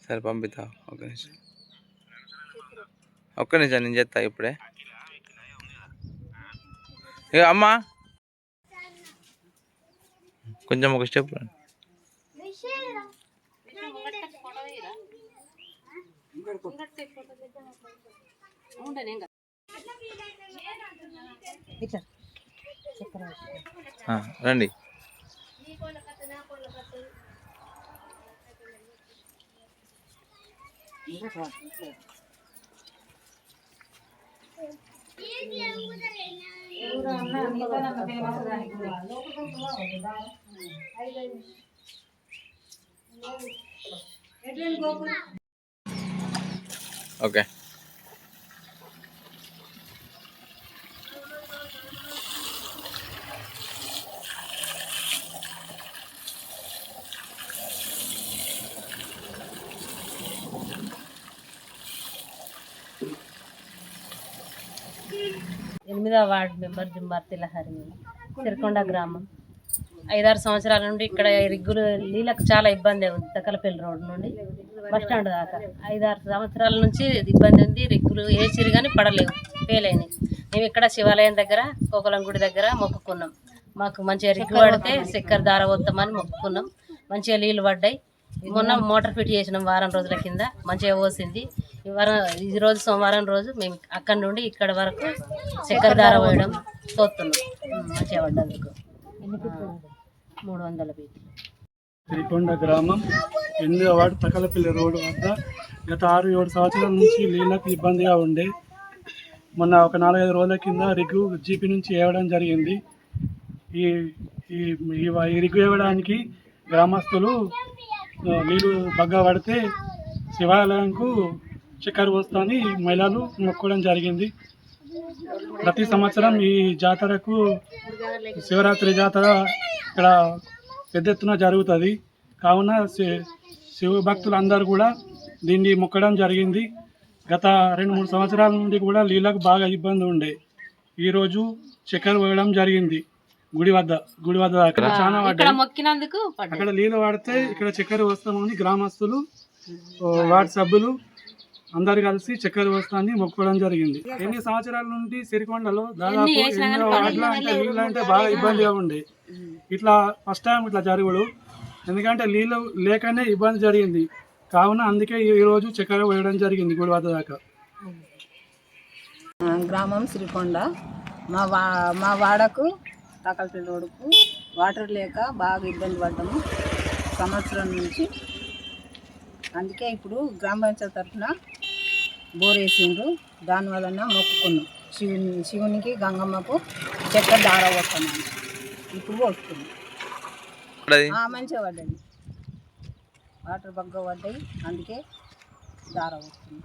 సరే పంపిస్తా. ఒక్క నిమిషం నేను చేస్తా ఇప్పుడే. ఇక అమ్మా కొంచెం ఒక స్టెప్ రండి. ఓకే. ఎనిమిదవ వార్డు మెంబర్ జుంబార్తి లహరి, సిరికొండ గ్రామం. 5-6 సంవత్సరాల నుండి ఇక్కడ రిగ్గులు నీళ్ళకు చాలా ఇబ్బంది ఉంది. తక్కలపల్లి రోడ్డు నుండి బస్టాండ్ దాకా 5-6 సంవత్సరాల నుంచి ఇబ్బంది ఉంది. రిగ్గులు వేసిరు కానీ పడలేవు, ఫెయిల్ అయినాయి. మేము ఇక్కడ శివాలయం దగ్గర కోకలం గుడి దగ్గర మొక్కుకున్నాం. మాకు మంచిగా రిగ్గు పడితే చక్కెర దార పోతామని మొక్కుకున్నాం. మంచిగా నీళ్ళు పడ్డాయి. మొన్న మోటార్ ఫిట్ చేసినాం వారం రోజుల కింద, మంచిగా పోసింది. ఈ రోజు సోమవారం రోజు మేము అక్కడి నుండి ఇక్కడ వరకు చక్కెర దార పోయడం చూస్తున్నాం. మంచిగా పడ్డందుకు 300 ఫీట్లు. సిరికొండ గ్రామం 8వ వార్డు తక్కలపల్లి రోడ్డు వద్ద గత 6-7 సంవత్సరాల నుంచి నీళ్ళకు ఇబ్బందిగా ఉండే. మొన్న ఒక 4-5 రోజుల కింద రిగ్గు జీపీ నుంచి వేయడం జరిగింది. ఈ రిగ్గు వేయడానికి గ్రామస్తులు నీళ్ళు బగ్గ పడితే శివాలయంకు చక్కెర పోస్తాని మహిళలు మొక్కడం జరిగింది. ప్రతి సంవత్సరం ఈ జాతరకు శివరాత్రి జాతర ఇక్కడ పెద్ద ఎత్తున జరుగుతుంది. కావున శివ భక్తులందరూ కూడా దీన్ని మొక్కడం జరిగింది. గత 2-3 సంవత్సరాల నుండి కూడా నీళ్ళకు బాగా ఇబ్బంది ఉండే. ఈరోజు చక్కెర పోయడం జరిగింది గుడి వద్ద అక్కడ చాలా మొక్కినందుకు అక్కడ నీళ్ళు పడితే ఇక్కడ చక్కెర వస్తామని గ్రామస్తులు వార్డు సభ్యులు అందరు కలిసి చక్కెర వస్తాన్ని మొక్కడం జరిగింది. ఎన్ని సంవత్సరాల నుండి సిరికొండలో దాదాపు 8వ వార్డులో అంటే నీళ్ళు అంటే బాగా ఇబ్బందిగా ఉండే. ఇట్లా ఫస్ట్ టైం ఇట్లా జరుగుడు, ఎందుకంటే నీళ్ళు లేకనే ఇబ్బంది జరిగింది. కావున అందుకే ఈరోజు చక్కెర వేయడం జరిగింది గుడి వద్ద దాకా. గ్రామం సిరికొండ. మా వాడకు తక్కలపల్లి రోడ్డుకు వాటర్ లేక బాగా ఇబ్బంది పడ్డాము సంవత్సరం నుంచి. అందుకే ఇప్పుడు గ్రామ పంచాయతీ తరఫున బోర్ వేసిండ్రు. దానివలన మొక్కుకున్నాం శివునికి గంగమ్మకు చక్కెర దార పోస్తామని. ఇప్పుడు పోస్తున్నాం. మంచిగా పడ్డాయి, వాటర్ బగ్గ పడ్డాయి, అందుకే దార పోస్తున్నాం.